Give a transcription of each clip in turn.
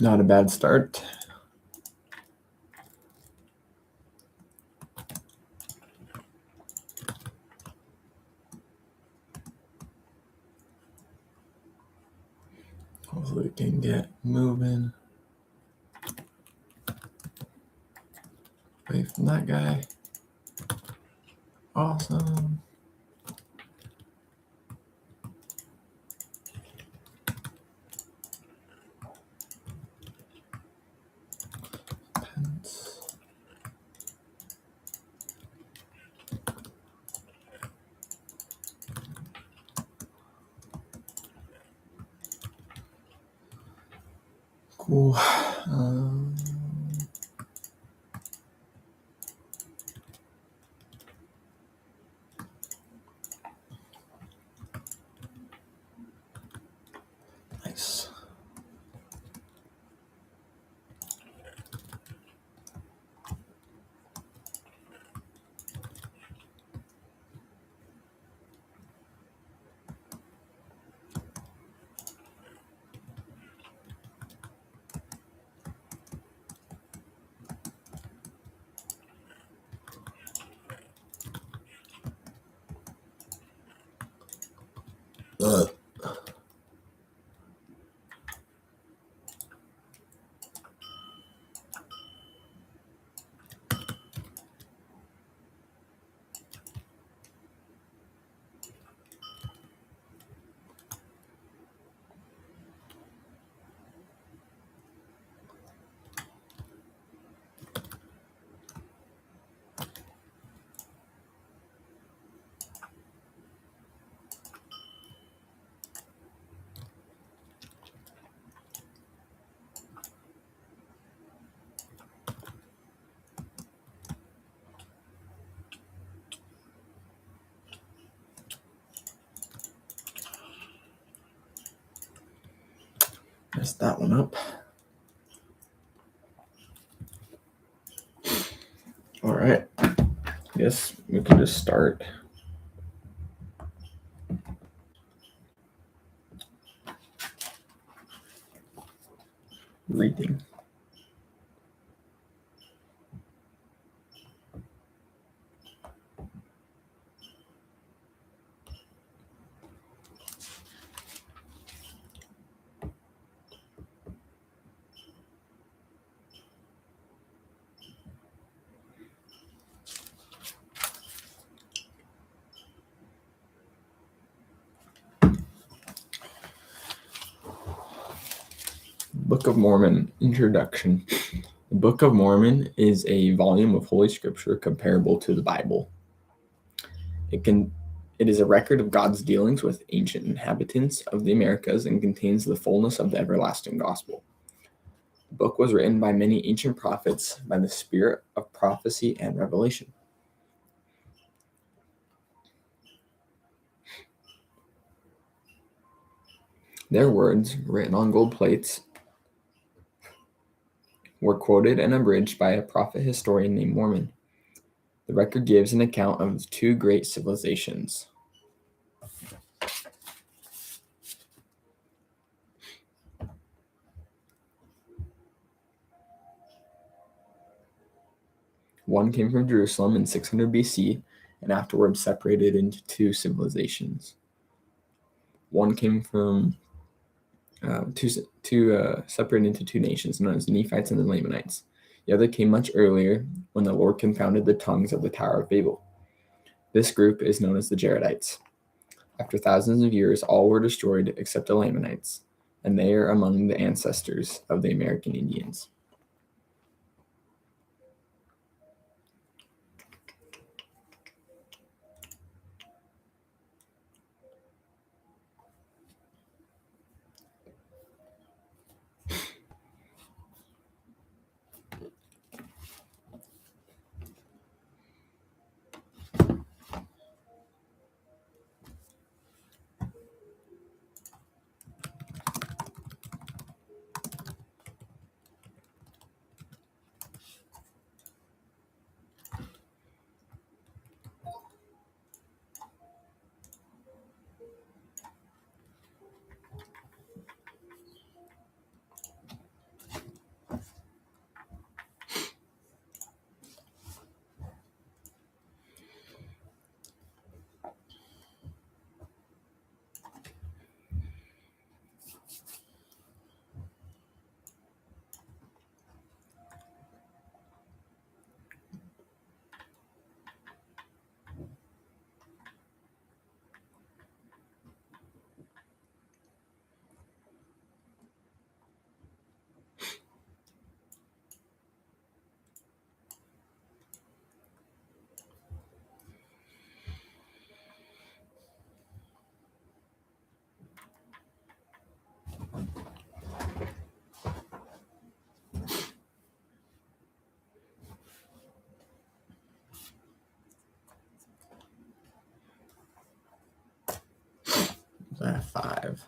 Not a bad start. Hopefully we can get moving away from that guy. Awesome. Pence. Cool. Nice. Messed that one up. All right. Guess we can just start. Reading. Book of Mormon, Introduction. The Book of Mormon is a volume of Holy Scripture comparable to the Bible. It is a record of God's dealings with ancient inhabitants of the Americas and contains the fullness of the everlasting gospel. The book was written by many ancient prophets by the spirit of prophecy and revelation. Their words, written on gold plates, were quoted and abridged by a prophet historian named Mormon. The record gives an account of two great civilizations. One came from Jerusalem in 600 BC and afterwards separated into two civilizations. One came from separated into two nations known as the Nephites and the Lamanites. The other came much earlier when the Lord confounded the tongues of the Tower of Babel. This group is known as the Jaredites. After thousands of years, all were destroyed except the Lamanites, and they are among the ancestors of the American Indians. I have 5.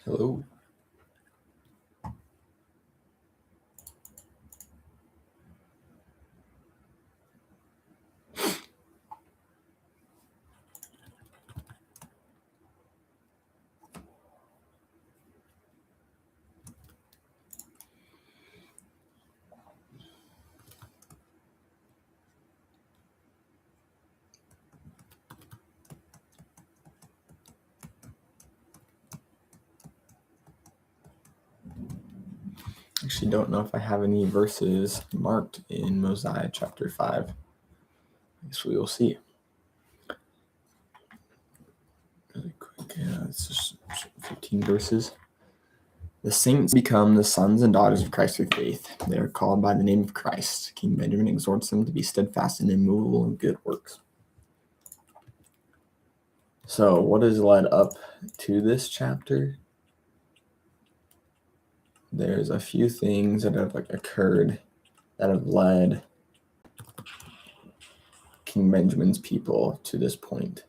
Hello. Actually, don't know if I have any verses marked in Mosiah chapter 5. I guess we will see. Really quick, it's just 15 verses. The saints become the sons and daughters of Christ through faith. They are called by the name of Christ. King Benjamin exhorts them to be steadfast and immovable in good works. So, what has led up to this chapter? There's a few things that have occurred that have led King Benjamin's people to this point.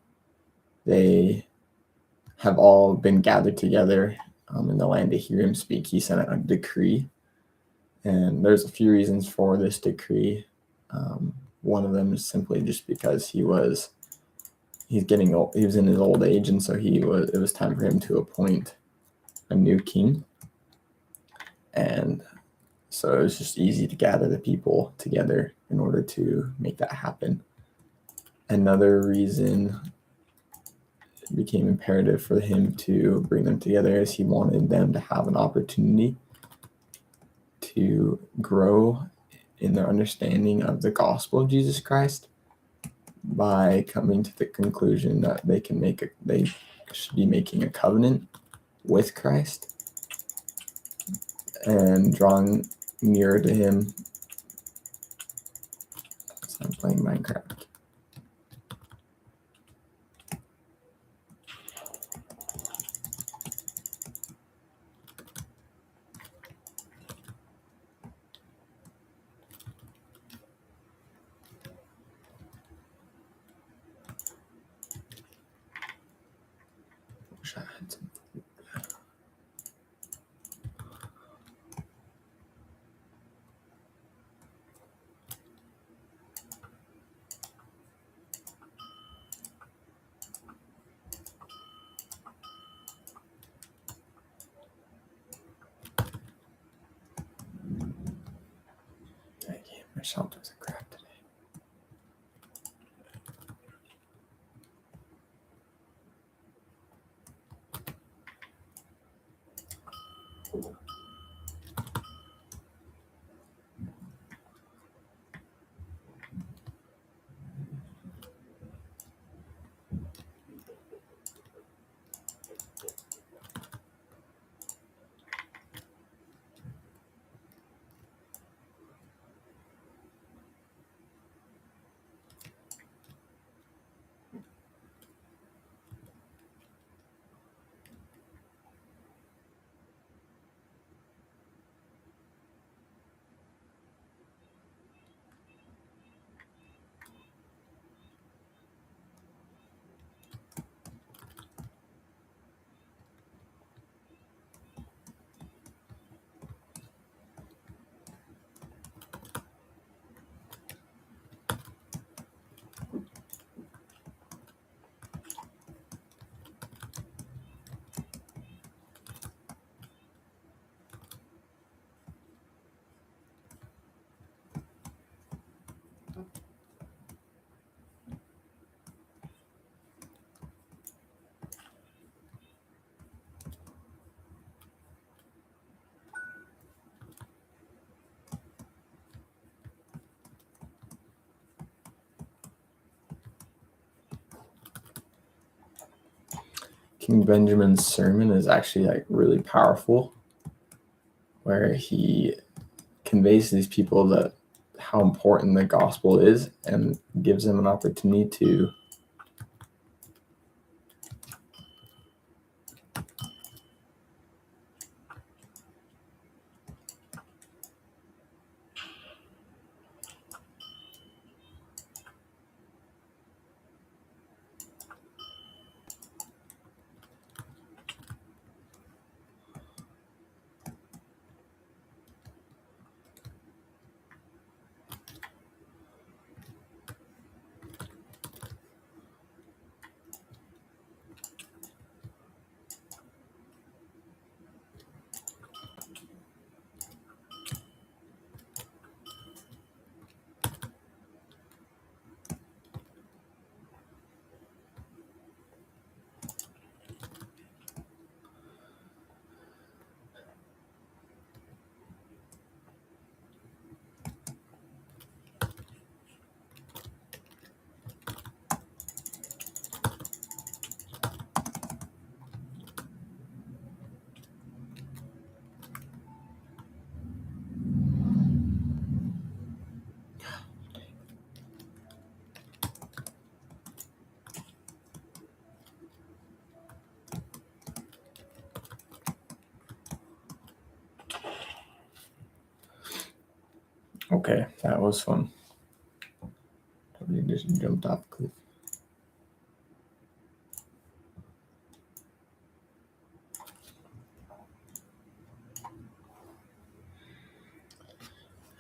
they have all been gathered together in the land to hear him speak. He sent a decree, and there's a few reasons for this decree. One of them is simply just because he's getting old. He was in his old age, and so it was time for him to appoint a new king. And so it was just easy to gather the people together in order to make that happen. Another reason it became imperative for him to bring them together is he wanted them to have an opportunity to grow in their understanding of the gospel of Jesus Christ by coming to the conclusion that they should be making a covenant with Christ and drawing nearer to him. So I'm playing Minecraft. Wish I had some. My shelters are crap today. King Benjamin's sermon is actually really powerful, where he conveys to these people that how important the gospel is and gives them an opportunity to Okay, that was fun. Somebody just jumped off a cliff.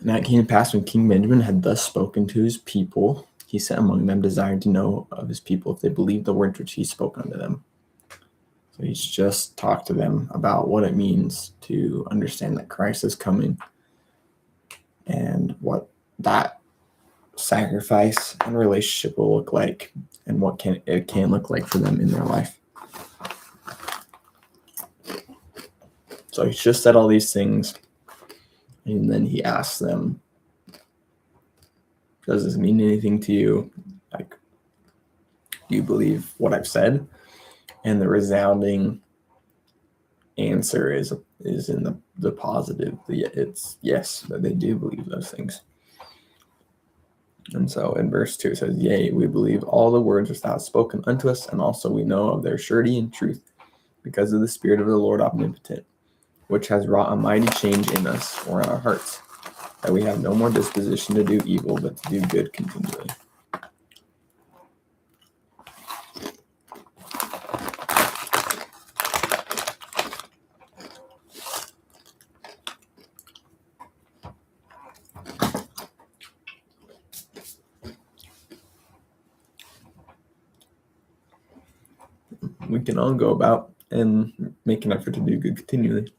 Now it came to pass when King Benjamin had thus spoken to his people, he sent among them, desiring to know of his people if they believed the words which he spoke unto them. So he's just talked to them about what it means to understand that Christ is coming and what that sacrifice and relationship will look like and what it can look like for them in their life. So he's just said all these things, and then he asks them, does this mean anything to you? Like, do you believe what I've said? And the resounding answer is in the positive. It's yes, that they do believe those things. And so in verse 2 it says, yea, we believe all the words which thou hast spoken unto us, and also we know of their surety and truth, because of the Spirit of the Lord omnipotent, which has wrought a mighty change in us, or in our hearts, that we have no more disposition to do evil, but to do good continually. We can all go about and make an effort to do good continually.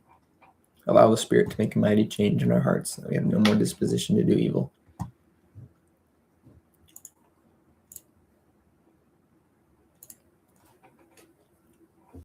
Allow the Spirit to make a mighty change in our hearts, that we have no more disposition to do evil,